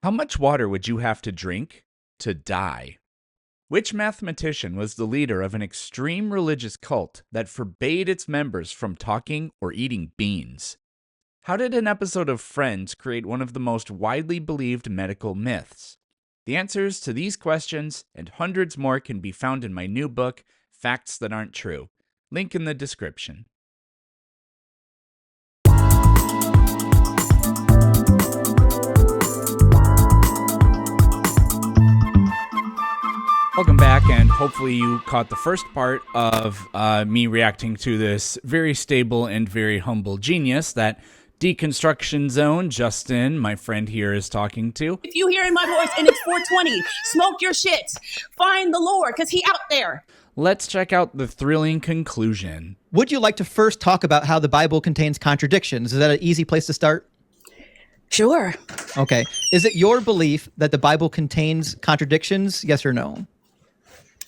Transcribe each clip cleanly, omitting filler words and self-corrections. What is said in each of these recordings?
How much water would you have to drink to die? Which mathematician was the leader of an extreme religious cult that forbade its members from talking or eating beans? How did an episode of Friends create one of the most widely believed medical myths? The answers to these questions and hundreds more can be found in my new book, Facts That Aren't True. Link in the description. Welcome back, and hopefully you caught the first part of me reacting to this very stable and very humble genius that Deconstruction Zone, Justin, my friend here, is talking to. If you hearing my voice and it's 420, smoke your shit. Find the Lord, because he out there. Let's check out the thrilling conclusion. Would you like to first talk about how the Bible contains contradictions? Is that an easy place to start? Sure. Okay. Is it your belief that the Bible contains contradictions? Yes or no?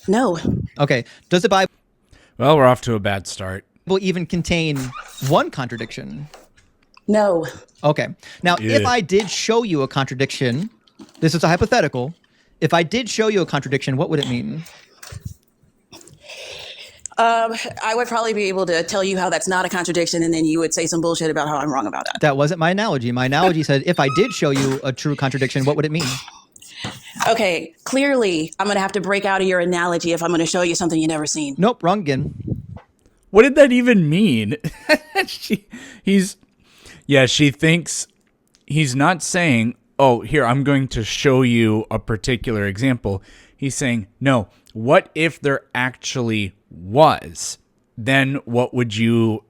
No. Okay. Does the Bible Well, we're off to a bad start. even contain one contradiction? No. Okay. Now, if I did show you a contradiction, this is a hypothetical. If I did show you a contradiction, what would it mean? I would probably be able to tell you how that's not a contradiction, and then you would say some bullshit about how I'm wrong about that. That wasn't my analogy. My analogy said, if I did show you a true contradiction, what would it mean? Okay, clearly, I'm going to have to break out of your analogy if I'm going to show you something you've never seen. Nope, wrong again. What did that even mean? she thinks he's not saying, oh, here, I'm going to show you a particular example. He's saying, no, what if there actually was? Then what would you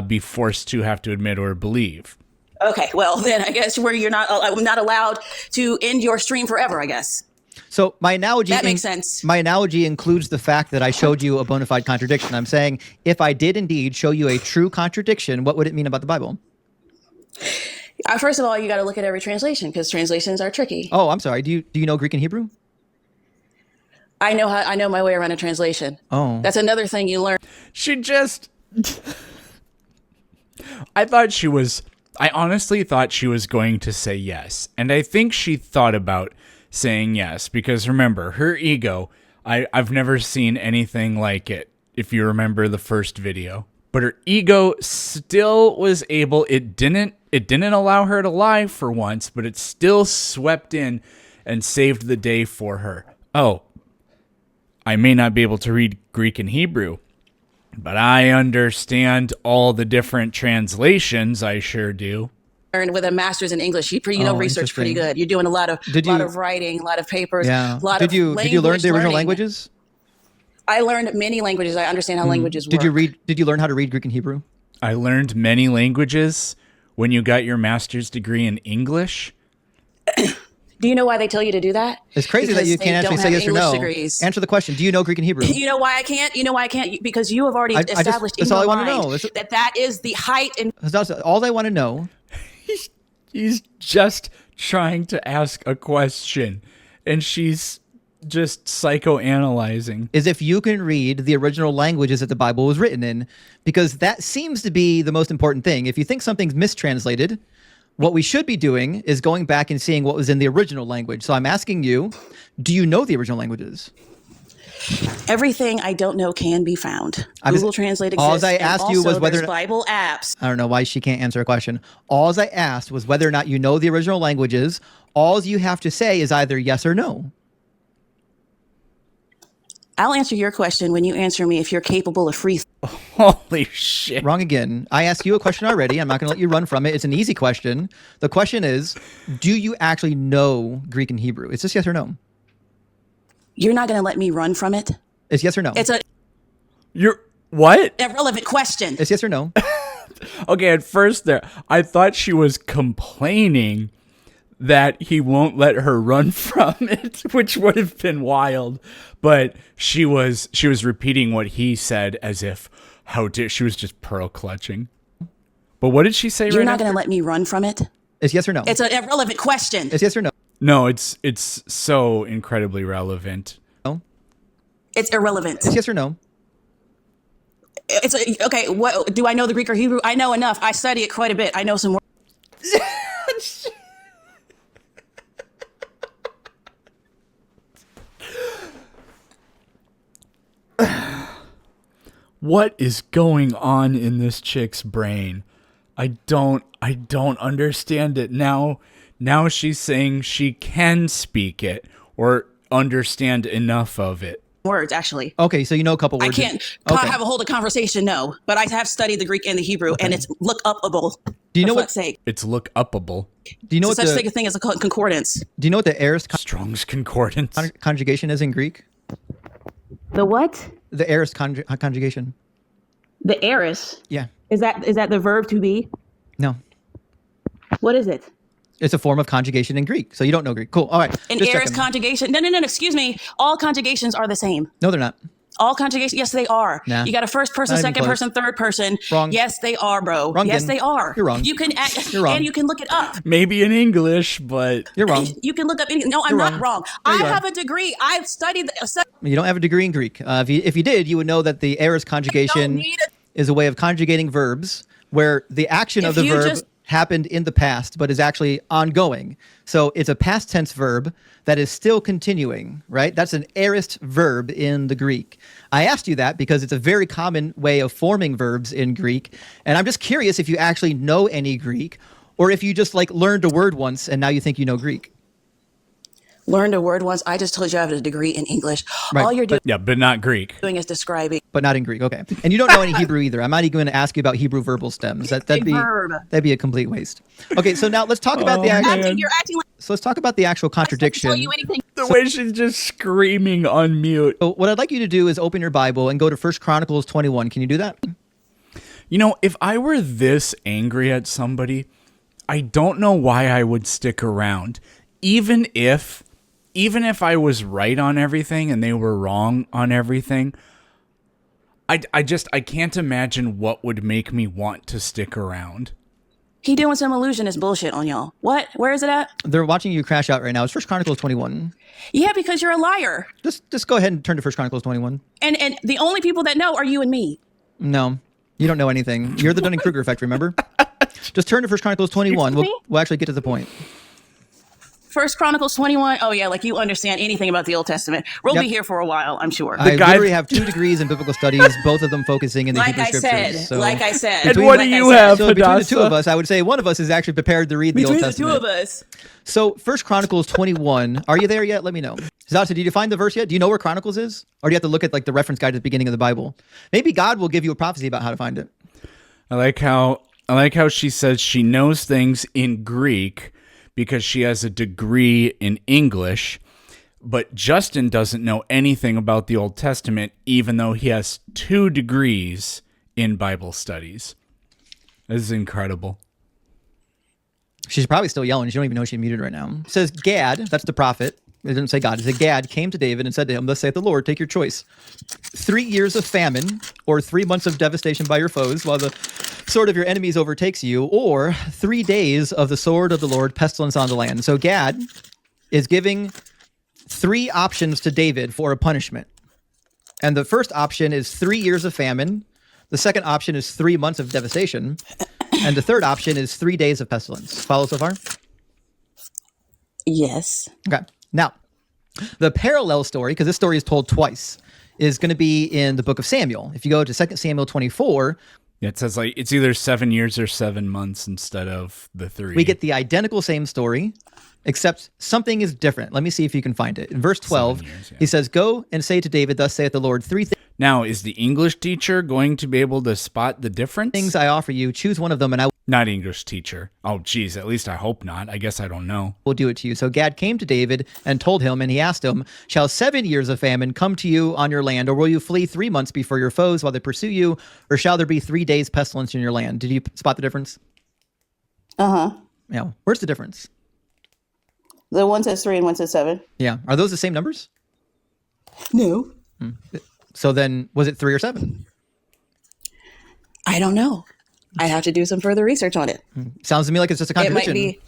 be forced to have to admit or believe? Okay, well, then I guess I'm not allowed to end your stream forever, I guess. So my analogy That makes sense. My analogy includes the fact that I showed you a bona fide contradiction. I'm saying if I did indeed show you a true contradiction, what would it mean about the Bible? First of all, you got to look at every translation because translations are tricky. Oh, I'm sorry. Do you know Greek and Hebrew? I know my way around a translation. Oh. That's another thing you learn. I honestly thought she was going to say yes. And I think she thought about saying yes because remember, her ego, I've never seen anything like it, if you remember the first video. But her ego still was able, it didn't allow her to lie for once, but it still swept in and saved the day for her. Oh, I may not be able to read Greek and Hebrew, but I understand all the different translations. I sure do. With a master's in English, you know research pretty good. You're doing a lot of writing, a lot of papers. Yeah. Did you learn the original languages? I learned many languages. I understand how languages work. Did you learn how to read Greek and Hebrew? I learned many languages when you got your master's degree in English. Do you know why they tell you to do that? It's crazy that you can't actually say yes or no. Degrees. Answer the question. Do you know Greek and Hebrew? You know why I can't? Because you have already established that's in all your I want to mind know. that is the height and... That's all I want to know. He's just trying to ask a question, and she's just psychoanalyzing. Is if you can read the original languages that the Bible was written in, because that seems to be the most important thing. If you think something's mistranslated, what we should be doing is going back and seeing what was in the original language. So I'm asking you, do you know the original languages? Everything I don't know can be found. Google Translate exists. All I asked you was whether Bible apps. I don't know why she can't answer a question. All I asked was whether or not you know the original languages. All you have to say is either yes or no. I'll answer your question when you answer me if you're capable of free. Holy shit. Wrong again. I asked you a question already. I'm not going to let you run from it. It's an easy question. The question is, do you actually know Greek and Hebrew? It's just yes or no. You're not going to let me run from it? It's yes or no. You're what? Irrelevant question. It's yes or no. Okay, at first there, I thought she was complaining that he won't let her run from it, which would have been wild. But she was repeating what he said as if, how dare, she was just pearl clutching. But what did she say? You're not going to let me run from it? It's yes or no. It's an irrelevant question. It's yes or no. No, it's so incredibly relevant. No. It's irrelevant. It's yes or no. Okay. What do I know the Greek or Hebrew? I know enough. I study it quite a bit. I know some more. what is going on in this chick's brain? I don't understand it. Now she's saying she can speak it or understand enough of it. Words, actually. Okay, so you know a couple words. I can't have a hold a conversation, no. But I have studied the Greek and the Hebrew, and it's look-upable. Do you know for what? fuck's sake. It's look-upable. Do you know There's what such a thing as a concordance. Do you know what the aorist Strong's concordance. conjugation is in Greek? The what? The aorist conjugation. The heiress. Yeah. Is that the verb to be? No. What is it? It's a form of conjugation in Greek. So you don't know Greek. Cool. All right. An Just aorist checking. conjugation. No, excuse me. All conjugations are the same. No, they're not. All conjugations, yes, they are. Nah. You got a first person, Not even second close. person, third person. Wrong. Yes, they are, bro. Wrong Yes, again. they are. You're wrong. You can You're wrong. and you can look it up. Maybe in English, but You're wrong. You can look up anything. No, I'm You're not wrong. wrong. Yeah, I you are. have a degree. I've studied. You don't have a degree in Greek. If you did, you would know that the aorist conjugation need is a way of conjugating verbs where the action of If the you verb just- happened in the past but is actually ongoing. So it's a past tense verb that is still continuing, right? That's an aorist verb in the Greek. I asked you that because it's a very common way of forming verbs in Greek. And I'm just curious if you actually know any Greek or if you just like learned a word once and now you think you know Greek. Learned a word once. I just told you I have a degree in English. Right, All you're but- but not Greek. doing is describing. But not in Greek, okay. And you don't know any Hebrew either. I'm not even going to ask you about Hebrew verbal stems. That'd be a complete waste. Okay, so now let's talk about the actual. You're acting like So let's talk about the actual contradiction. I tell you anything. The way she's just screaming on mute. So what I'd like you to do is open your Bible and go to 1 Chronicles 21. Can you do that? You know, if I were this angry at somebody, I don't know why I would stick around. Even if I was right on everything and they were wrong on everything, I can't imagine what would make me want to stick around. He doing some illusionist bullshit on y'all. What? Where is it at? They're watching you crash out right now. It's 1 Chronicles 21. Yeah, because you're a liar. Just go ahead and turn to 1 Chronicles 21. And the only people that know are you and me. No, you don't know anything. You're the Dunning-Kruger effect, remember? Just turn to 1 Chronicles 21. Excuse me? We'll actually get to the point. First Chronicles 21. Oh yeah, like you understand anything about the Old Testament. We'll Yep. be here for a while, I'm sure. I guy- literally have 2 degrees in biblical studies, both of them focusing in the like Hebrew I said, scriptures. So like I said. And what do Like I you said. have? So between the two Hadassah? of us, I would say one of us is actually prepared to read the Old Between the two Testament. of us. So 1 Chronicles 21. Are you there yet? Let me know. Zata, did you find the verse yet? Do you know where Chronicles is? Or do you have to look at like the reference guide at the beginning of the Bible? Maybe God will give you a prophecy about how to find it. I like how she says she knows things in Greek because she has a degree in English, but Justin doesn't know anything about the Old Testament, even though he has 2 degrees in Bible studies. This is incredible. She's probably still yelling. She don't even know she's muted right now. It says Gad, that's the prophet. It didn't say God. It said Gad came to David and said to him, "Thus saith the Lord, take your choice. 3 years of famine, or 3 months of devastation by your foes, while the sword of your enemies overtakes you, or 3 days of the sword of the Lord, pestilence on the land." So Gad is giving 3 options to David for a punishment. And the first option is 3 years of famine. The second option is 3 months of devastation. And the third option is 3 days of pestilence. Follow so far? Yes. Okay. Now, the parallel story, because this story is told twice, is going to be in the book of Samuel. If you go to 2 Samuel 24, Yeah, it says like it's either 7 years or 7 months instead of the 3. we get the identical same story, except something is different. Let me see if you can find it. In verse 12, 7 years, yeah. he says, "Go and say to David, thus saith the Lord, 3 Now, is the English teacher going to be able to spot the difference? things I offer you. Choose one of them, and I Not English teacher. Oh, geez. At least I hope not. I guess I don't know. will do it to you." So Gad came to David and told him, and he asked him, "Shall 7 years of famine come to you on your land, or will you flee 3 months before your foes while they pursue you, or shall there be 3 days pestilence in your land?" Did you spot the difference? Uh-huh. Yeah. Where's the difference? The one says 3 and one says 7. Yeah. Are those the same numbers? No. So then was it 3 or 7? I don't know. I have to do some further research on it. Sounds to me like it's just a It might contradiction. be.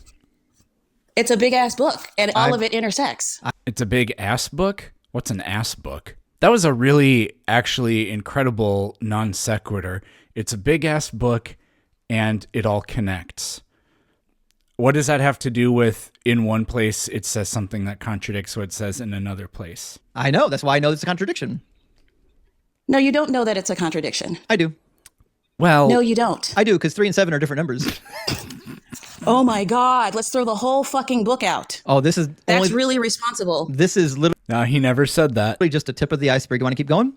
It's a big ass book, and all of it intersects. It's a big ass book? What's an ass book? That was a really, actually incredible non sequitur. It's a big ass book, and it all connects. What does that have to do with in one place it says something that contradicts what it says in another place? I know. That's why I know it's a contradiction. No, you don't know that it's a contradiction. I do. Well, No, you don't. I do, because 3 and 7 are different numbers. Oh my God. Let's throw the whole fucking book out. Oh, this is That's really responsible. This is literally no, he never said that. just a tip of the iceberg. You want to keep going?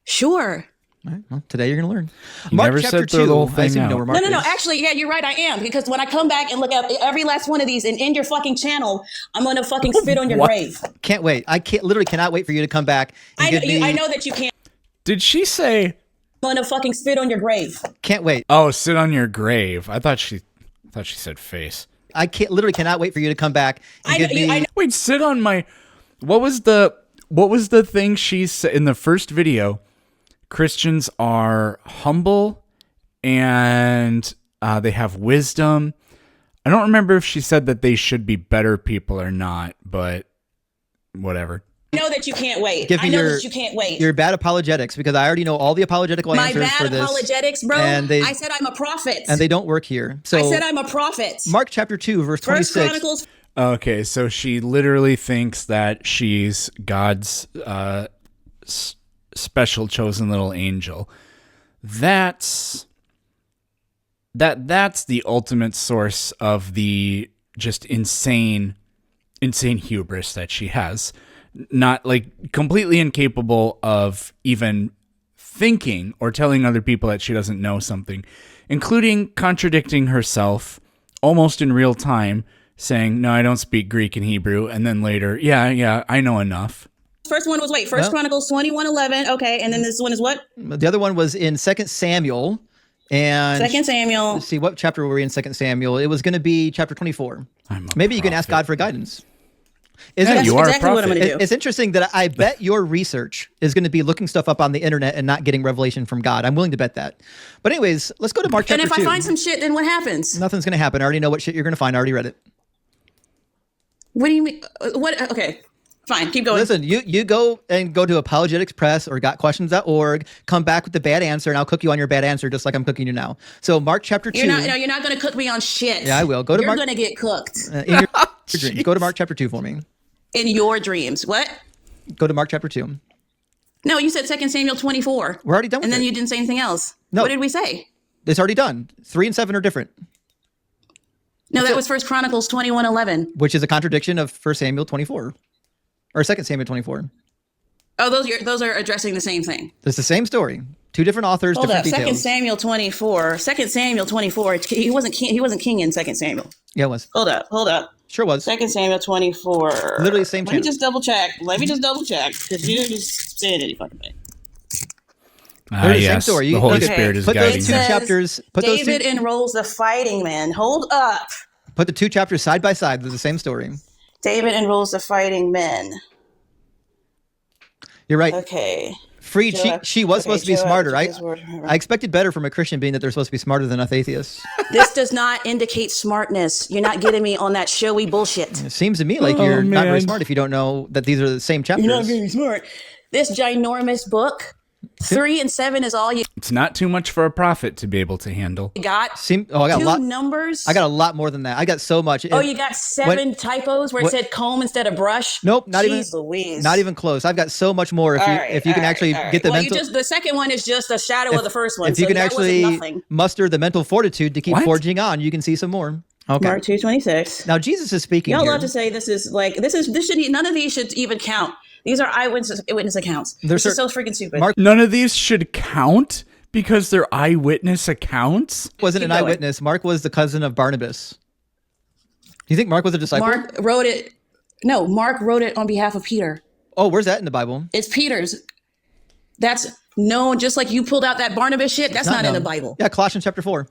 Sure. All right, well, today you're going to learn. He Mark never chapter said throw 2. the whole I thing assume you know out. where Mark No. is. Actually, yeah, you're right. I am. Because when I come back and look at every last one of these and in your fucking channel, I'm going to fucking spit on your What? grave. Can't wait. I literally cannot wait for you to come back and give me. I know that you can't. Did she say, I'm going to fucking spit on your grave. Can't wait. "Oh, sit on your grave"? I thought she said face. I literally cannot wait for you to come back and give me. Wait, sit on my. What was the thing she said in the first video? Christians are humble and they have wisdom. I don't remember if she said that they should be better people or not, but whatever. I know that you can't wait. Give me I know that you can't wait. Your bad apologetics, because I already know all the apologetical My answers for bad this. apologetics, bro. and I said I'm a prophet. And they don't work here. So I said I'm a prophet. Mark chapter 2, verse First 26. Chronicles. Okay, so she literally thinks that she's God's special chosen little angel. That's the ultimate source of the just insane hubris that she has. Not like completely incapable of even thinking or telling other people that she doesn't know something, including contradicting herself almost in real time, saying, "No, I don't speak Greek and Hebrew," and then later, yeah, I know enough. First one was First Chronicles 21:11. Okay, and then this one is what? The other one was in 2 Samuel. And 2 Samuel. Let's see, what chapter were we in 2 Samuel? It was going to be chapter 24. Maybe you can ask God for guidance. That's you are a exactly what I'm going to do. It's interesting that I bet your research is going to be looking stuff up on the internet and not getting revelation from God. I'm willing to bet that. But anyways, let's go to Mark chapter 2. And if I find some shit, then what happens? Nothing's going to happen. I already know what shit you're going to find. I already read it. What do you mean? What? Okay, fine. Keep going. Listen, you go to Apologetics Press or gotquestions.org, come back with the bad answer, and I'll cook you on your bad answer just like I'm cooking you now. So Mark chapter 2. You're not going to cook me on shit. Yeah, I will. You're going to get cooked. In your dreams. Go to Mark chapter 2 for me. In your dreams. What? Go to Mark chapter 2. No, you said 2 Samuel 24. We're already done with And then it. you didn't say anything else. No. What did we say? It's already done. 3 and 7 are different, No, that was First Chronicles 21:11. which is a contradiction of 1 Samuel 24 or 2 Samuel 24. Oh, those are addressing the same thing. It's the same story. Two different authors, Hold up. different 2 details. Samuel 24. 2 Samuel 24. He wasn't king in 2 Samuel. Yeah, it was. Hold up. Sure was. 2 Samuel 24. Literally the same Let me channel. just double check. Because you didn't just say it any fucking way. They're the same Yes, story. the Holy Okay, Spirit is put those guiding two her. Says, chapters. David enrolls the fighting men. Hold up. Put the two chapters side by side. They're the same story. David enrolls the fighting men. You're right. Okay. Freed. She was supposed to be smarter. I I expected better from a Christian, being that they're supposed to be smarter than us atheists. This does not indicate smartness. You're not getting me on that showy bullshit. It seems to me like Oh, you're not very man. smart if you don't know that these are the same chapters. You're not getting smart. This ginormous book, 3 and 7 is all you It's not too much for a prophet to be able to handle. got. I got a Two lot. numbers. I got a lot more than that. I got so much. Oh, you got 7 typos where it said comb instead of brush. Nope, not Jeez even. Louise. Not even close. I've got so much more. If you can actually get the well, mental. the second one is just a shadow of the first one. If you so can that wasn't actually nothing. muster the mental fortitude to keep What? forging on, you can see some more. Okay. Mark 2:26. Now Jesus is speaking Y'all here. love to say this should none of these should even count. These are eyewitness accounts. This is so freaking stupid. Mark None of these should count because they're eyewitness accounts. wasn't an Keep going. eyewitness. Mark was the cousin of Barnabas. Do you think Mark was a disciple? Mark wrote it. No, Mark wrote it on behalf of Peter. Oh, where's that in the Bible? It's Peter's. That's known, just like you pulled out that Barnabas shit. That's not in the known. Bible. Yeah, Colossians chapter 4.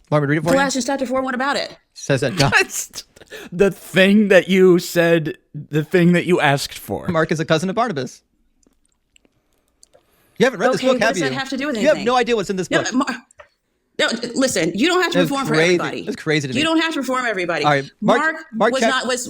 Want me to read it for you? Colossians chapter 4. What about it? Says that God, That's the thing that you said, the thing that you asked for. Mark is a cousin of Barnabas. You haven't read this Okay, book, what have does you? that have to do with You have anything? no idea what's in this No, book. no, listen. You don't have to That's perform for crazy. everybody. That's crazy to me. You don't have to perform everybody. All right, Mark was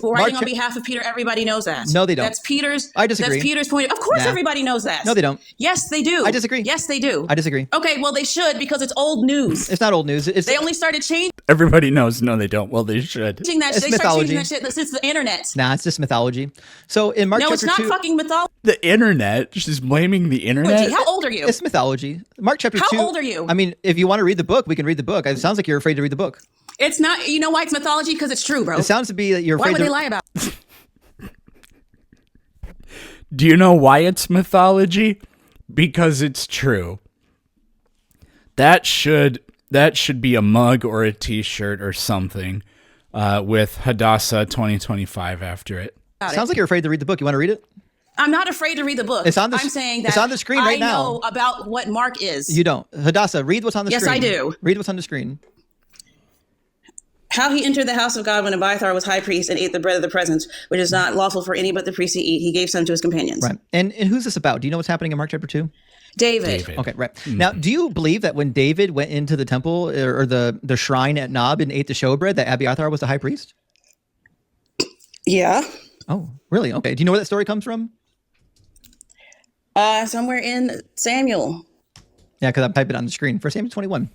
writing on chap- behalf of Peter. Everybody knows that. No, they don't. That's Peter's. I disagree. That's Peter's point. Of course, Nah. everybody knows that. No, they don't. Yes, they do. I disagree. Yes, they do. I disagree. Okay, well, they should because it's old news. It's not old news. It's They only started changing Everybody knows. No, they don't. Well, they should. that. It's They started changing mythology. that shit since the internet. nah, it's just mythology. So in Mark No, chapter it's not 2, fucking mythology. The internet. She's blaming the internet. How old are you? It's mythology. Mark chapter 2. How old are you? I mean, if you want to read the book, we can read the book. It sounds like you're afraid to read the book. It's not. You know why it's mythology? Because it's true, bro. It sounds to be that you're Why afraid would to they lie about it? Do you know why it's mythology? Because it's true. That should be a mug or a t-shirt or something with Hadassah 2025 after it. Sounds like you're afraid to read the book. You want to read it? I'm not afraid to read the book. It's on the- I'm saying that it's on the screen right I now. know about what Mark is. You don't. Hadassah, read what's on the Yes, screen. I do. Read what's on the screen. How he entered the house of God when Abiathar was high priest and ate the bread of the presence, which is not lawful for any but the priest to eat. He gave some to his companions. Right. And who's this about? Do you know what's happening in Mark chapter 2? David. Okay, right. Now, do you believe that when David went into the temple or the shrine at Nob and ate the showbread, that Abiathar was the high priest? Yeah. Oh, really? Okay. Do you know where that story comes from? Somewhere in Samuel. Yeah, because I'm typing it on the screen. 1 Samuel 21.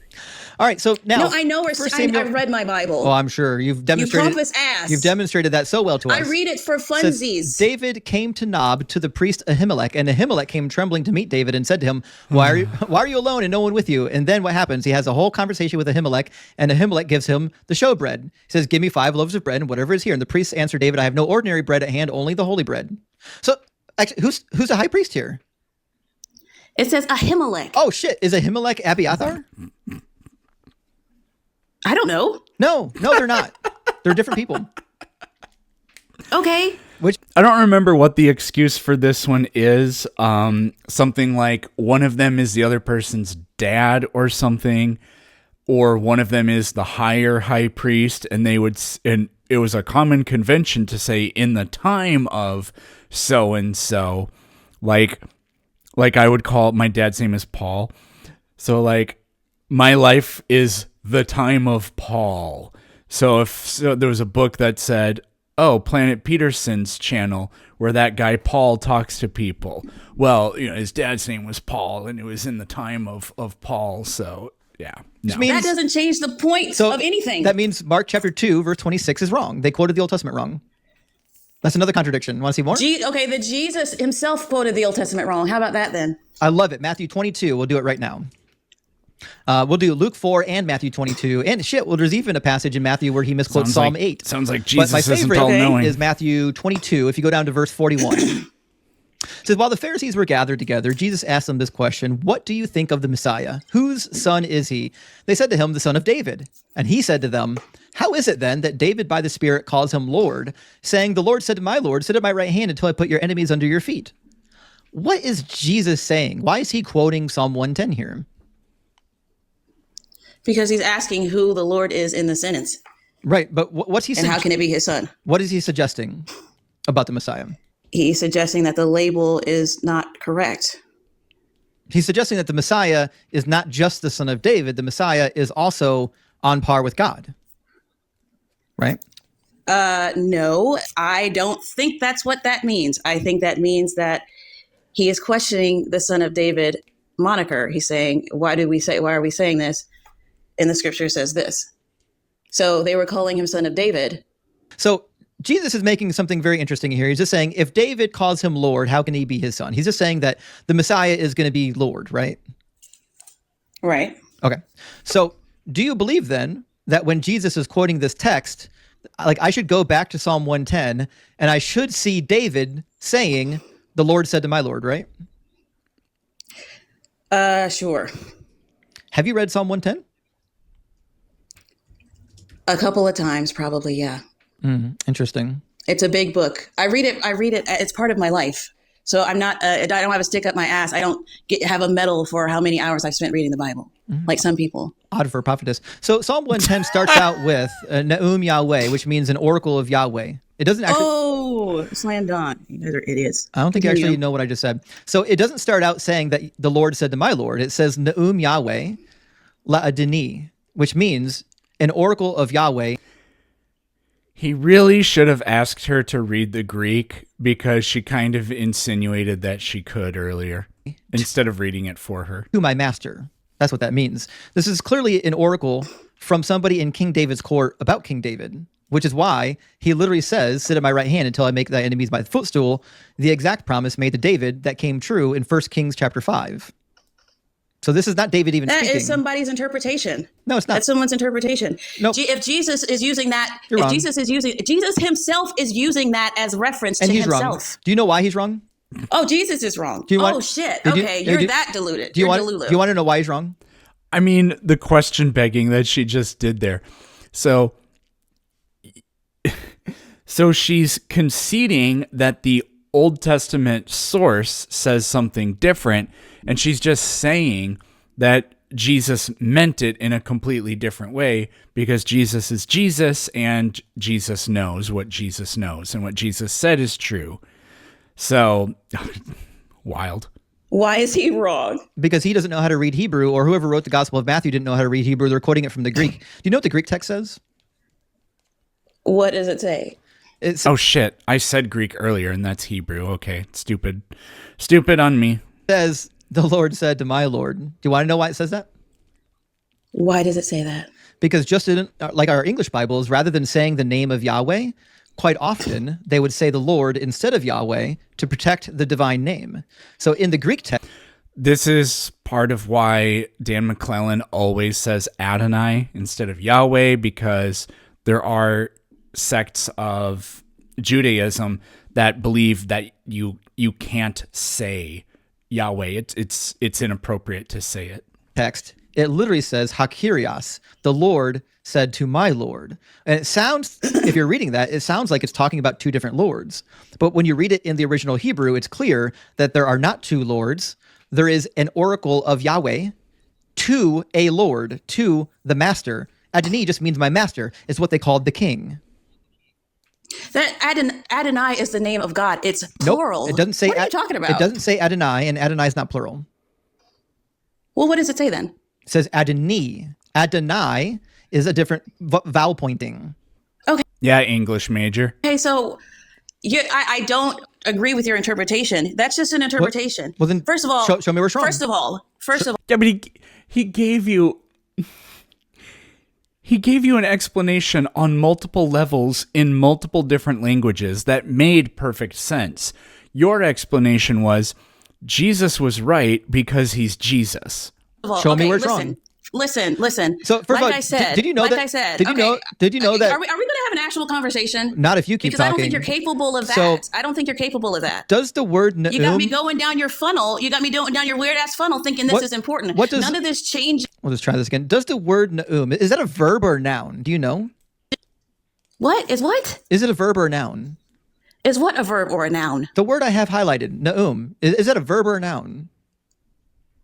All right, so now... No, I know where 1 I Samuel... read my Bible. Oh, I'm sure. You've You demonstrated... pompous ass. You've demonstrated that so well to us. I read it for Says, funsies. David came to Nob to the priest Ahimelech, and Ahimelech came trembling to meet David and said to him, why are you alone and no one with you? And then what happens? He has a whole conversation with Ahimelech, and Ahimelech gives him the showbread. He says, give me 5 loaves of bread and whatever is here. And the priest answered David, I have no ordinary bread at hand, only the holy bread. So, actually, who's the high priest here? It says Ahimelech. Oh, shit. Is Ahimelech Abiathar? I don't know. No, they're not. They're different people. Okay. I don't remember what the excuse for this one is. Something like one of them is the other person's dad or something, or one of them is the higher high priest, and and it was a common convention to say in the time of so and so, like I would call my dad's name is Paul, so like my life is the time of Paul. So if there was a book that said, oh, Planet Peterson's channel, where that guy Paul talks to people. Well, his dad's name was Paul, and it was in the time of Paul. So, yeah. No. That doesn't change the point of anything. That means Mark chapter 2, verse 26 is wrong. They quoted the Old Testament wrong. That's another contradiction. Want to see more? Okay, the Jesus himself quoted the Old Testament wrong. How about that then? I love it. Matthew 22. We'll do it right now. We'll do Luke 4 and Matthew 22. And there's even a passage in Matthew where he misquotes Psalm 8. Sounds like Jesus but my isn't favorite all-knowing. is Matthew 22. If you go down to verse 41. It says, while the Pharisees were gathered together, Jesus asked them this question, what do you think of the Messiah? Whose son is he? They said to him, the son of David. And he said to them, how is it then that David by the Spirit calls him Lord, saying, the Lord said to my Lord, sit at my right hand until I put your enemies under your feet? What is Jesus saying? Why is he quoting Psalm 110 here? Because he's asking who the Lord is in the sentence. Right, but what's he saying? And how can it be his son? What is he suggesting about the Messiah? He's suggesting that the label is not correct. He's suggesting that the Messiah is not just the son of David. The Messiah is also on par with God. Right? No, I don't think that's what that means. I think that means that he is questioning the son of David moniker. He's saying, why are we saying this? And the scripture says this. So they were calling him son of David. So Jesus is making something very interesting here. He's just saying, if David calls him Lord, how can he be his son? He's just saying that the Messiah is going to be Lord, right? Right. Okay. So do you believe then that when Jesus is quoting this text, like I should go back to Psalm 110 and I should see David saying, the Lord said to my Lord, right? Sure. Have you read Psalm 110? A couple of times, probably, yeah. Interesting. It's a big book. I read it. It's part of my life. So I'm not, I don't have a stick up my ass. I don't have a medal for how many hours I've spent reading the Bible, like some people. Odd for a prophetess. So Psalm 110 starts out with Naum Yahweh, which means an oracle of Yahweh. It doesn't actually... Oh, slam dunk. You guys are idiots. I don't think you actually know what I just said. So it doesn't start out saying that the Lord said to my Lord. It says Naum Yahweh La'adini, which means an oracle of Yahweh. He really should have asked her to read the Greek because she kind of insinuated that she could earlier instead of reading it for her. To my master. That's what that means. This is clearly an oracle from somebody in King David's court about King David. which is why he literally says, sit at my right hand until I make thy enemies my footstool, the exact promise made to David that came true in 1 Kings chapter 5. So this is not David even That speaking. is somebody's interpretation. No, it's not. That's someone's interpretation. Nope. If Jesus is using that, You're wrong. Jesus himself is using that as reference And to he's himself. wrong. Do you know why he's wrong? Oh, Jesus is wrong. Do you want- oh shit. do you- Okay, do you're you- that deluded. Do you You're want? delulu. Do you want to know why he's wrong? I mean, the question begging that she just did there. So she's conceding that the Old Testament source says something different, and she's just saying that Jesus meant it in a completely different way because Jesus is Jesus and Jesus knows what Jesus knows and what Jesus said is true. So, wild. Why is he wrong? Because he doesn't know how to read Hebrew, or whoever wrote the Gospel of Matthew didn't know how to read Hebrew. They're quoting it from the Greek. Do you know what the Greek text says? What does it say? It Oh shit, I said Greek earlier and that's Hebrew. Okay, stupid. Stupid on me. says, the Lord said to my Lord. Do you want to know why it says that? Why does it say that? Because just in, like our English Bibles, rather than saying the name of Yahweh, quite often they would say the Lord instead of Yahweh to protect the divine name. So in the Greek text, This is part of why Dan McClellan always says Adonai instead of Yahweh, because there are sects of Judaism that believe that you can't say Yahweh. It's inappropriate to say it. it literally says Hakirios, the Lord said to my Lord. And it sounds, if you're reading that, it sounds like it's talking about two different lords. But when you read it in the original Hebrew, it's clear that there are not two lords. There is an oracle of Yahweh to a lord, to the master. Adonai just means my master. It's what they called the king. That Adonai is the name of God. It's Nope, plural. it doesn't say. What are you talking about? It doesn't say Adonai, and Adonai is not plural. Well, what does it say then? It says Adonai. Adonai is a different vowel pointing. Yeah, English major. Okay, so I don't agree with your interpretation. That's just an interpretation. Well, then first of all, show me where it's wrong. First of all, Yeah, but he gave you an explanation on multiple levels in multiple different languages that made perfect sense. Your explanation was Jesus was right because he's Jesus. Show me where it's wrong. Listen. So first like of all, I said, did you know like that? I said, Did you know? Did you know that? Are we going to have an actual conversation? Not if you keep Because talking. I don't think you're capable of that. So- I don't think you're capable of that. Does the word You got me Naum? going down your funnel. You got me down your weird ass funnel, thinking this What- is important. what does- None of this changes. We'll just try this again. Does the word Naum, is that a verb or a noun? Do you know? What is what? Is it a verb or a noun? Is what a verb or a noun? The word I have highlighted, Naum, is that a verb or a noun?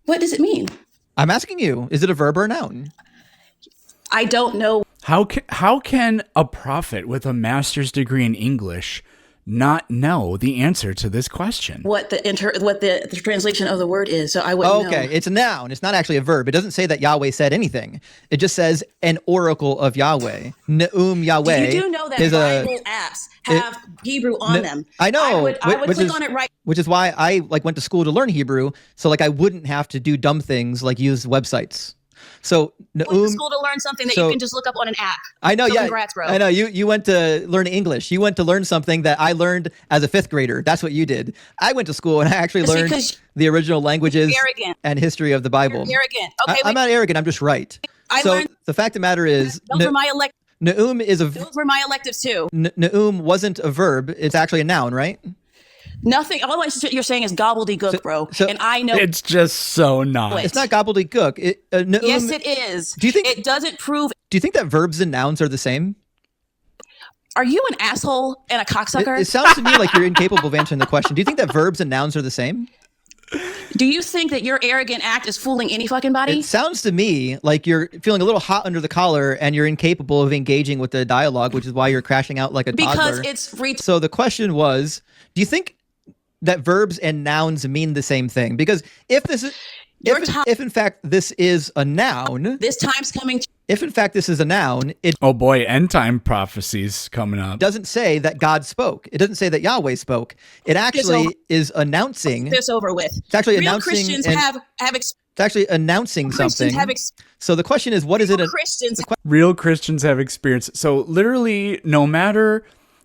What does it mean? I'm asking you, is it a verb or a noun? I don't know. How can a prophet with a master's degree in English not know the answer to this question? What the translation of the word is, so I wouldn't Okay, know. it's a noun. It's not actually a verb. It doesn't say that Yahweh said anything. It just says an oracle of Yahweh. Naum Yahweh. You do know that is Bible apps have Hebrew on them. I know. I would which click is- on it right. Which is why I went to school to learn Hebrew, so I wouldn't have to do dumb things like use websites. So Went to Naum. school to learn something that so- you can just look up on an app. I know, So yeah. congrats, bro. I know you went to learn English. You went to learn something that I learned as a 5th grader. That's what you did. I went to school and I actually It's learned because the original languages arrogant. and history of the Bible. You're arrogant. Okay, I'm not arrogant. I'm just right. I so learned- the fact of the matter is, those were my Naum is a those were my electives too. Naum wasn't a verb. It's actually a noun, right? Nothing. All you're saying is gobbledygook, bro. so- And I know It's just so not. It's not gobbledygook. Naum, yes, it is. Do you think- it doesn't prove? Do you think that verbs and nouns are the same? Are you an asshole and a It, cocksucker? it sounds to me like you're incapable of answering the question. Do you think that verbs and nouns are the same? Do you think that your arrogant act is fooling any fucking body? It sounds to me like you're feeling a little hot under the collar and you're incapable of engaging with the dialogue, which is why you're crashing out like a because toddler. it's free. So the question was, do you think that verbs and nouns mean the same thing? Because if this is if in fact this is a noun, This time's coming. if in fact this is a noun, it Oh boy, end time prophecies coming up. doesn't say that God spoke. It doesn't say that Yahweh spoke. It actually is announcing. This over with. It's actually Real announcing Christians and- have It's actually announcing Christians something. have So the question is, what is it? Christians. Real Christians have experience. So literally,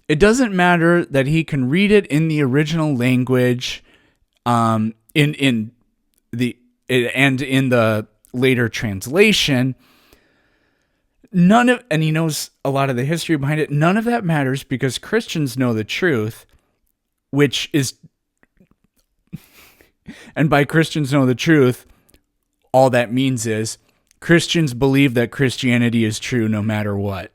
it doesn't matter that he can read it in the original language, and in the later translation. And he knows a lot of the history behind it. None of that matters because Christians know the truth, which is, and by Christians know the truth, all that means is Christians believe that Christianity is true no matter what.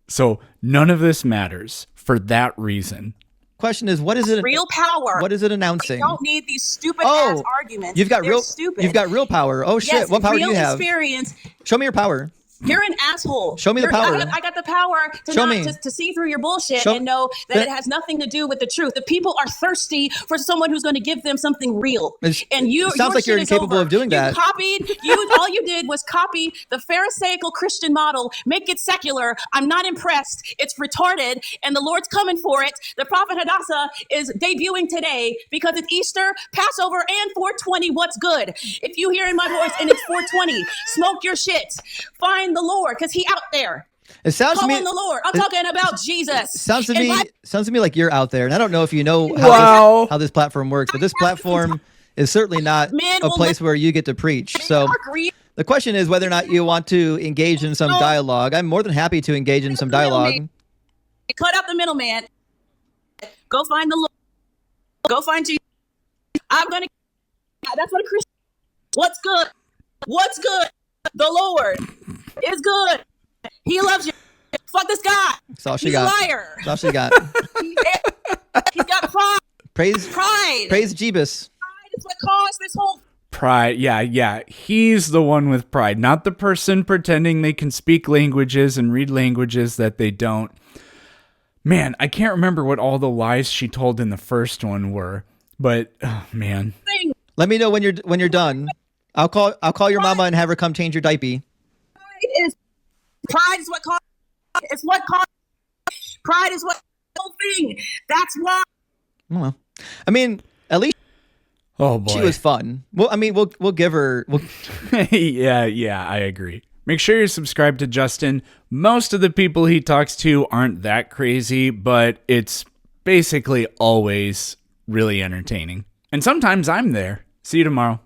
So none of this matters for that reason. Question is, what is it? Real power. What is it announcing? We don't need these stupid ass arguments. You've got They're real. stupid. You've got real power. Oh shit! Yes, What power do you have? Experience. Show me your power. You're an asshole. Show me the power. I got the power to see through your bullshit and know that it has nothing to do with the truth. The people are thirsty for someone who's going to give them something real. And you sounds like you're incapable of doing that. All you did was copy the Pharisaical Christian model, make it secular. I'm not impressed. It's retarded, and the Lord's coming for it. The Prophet Hadassah is debuting today because it's Easter, Passover, and 420. What's good? If you hear in my voice and it's 420, smoke your shit. Find the Lord, because he out there. It sounds to me. The Lord. I'm talking about Jesus. Sounds to me like you're out there, and I don't know if you know how this platform works, but this platform is certainly not a place where you get to preach. So the question is whether or not you want to engage in some dialogue. I'm more than happy to engage in some dialogue. Cut out the middleman. Go find the Lord. Go find Jesus. That's what a Christian. What's good? What's good? The Lord is good. He loves you. Fuck this guy. That's all she He's got. a liar. That's all she got. He's got pride. Praise Jeebus. Pride is what caused this whole pride. Yeah. He's the one with pride, not the person pretending they can speak languages and read languages that they don't. Man, I can't remember what all the lies she told in the first one were, but oh, man. Let me know when you're done. I'll call your mama and have her come change your diaper. Pride is what caused. It's what caused. Pride is what the whole thing. That's why. Well, I mean, at least. Oh boy, she was fun. Well, I mean, we'll give her. Yeah, I agree. Make sure you're subscribed to Justin. Most of the people he talks to aren't that crazy, but it's basically always really entertaining. And sometimes I'm there. See you tomorrow.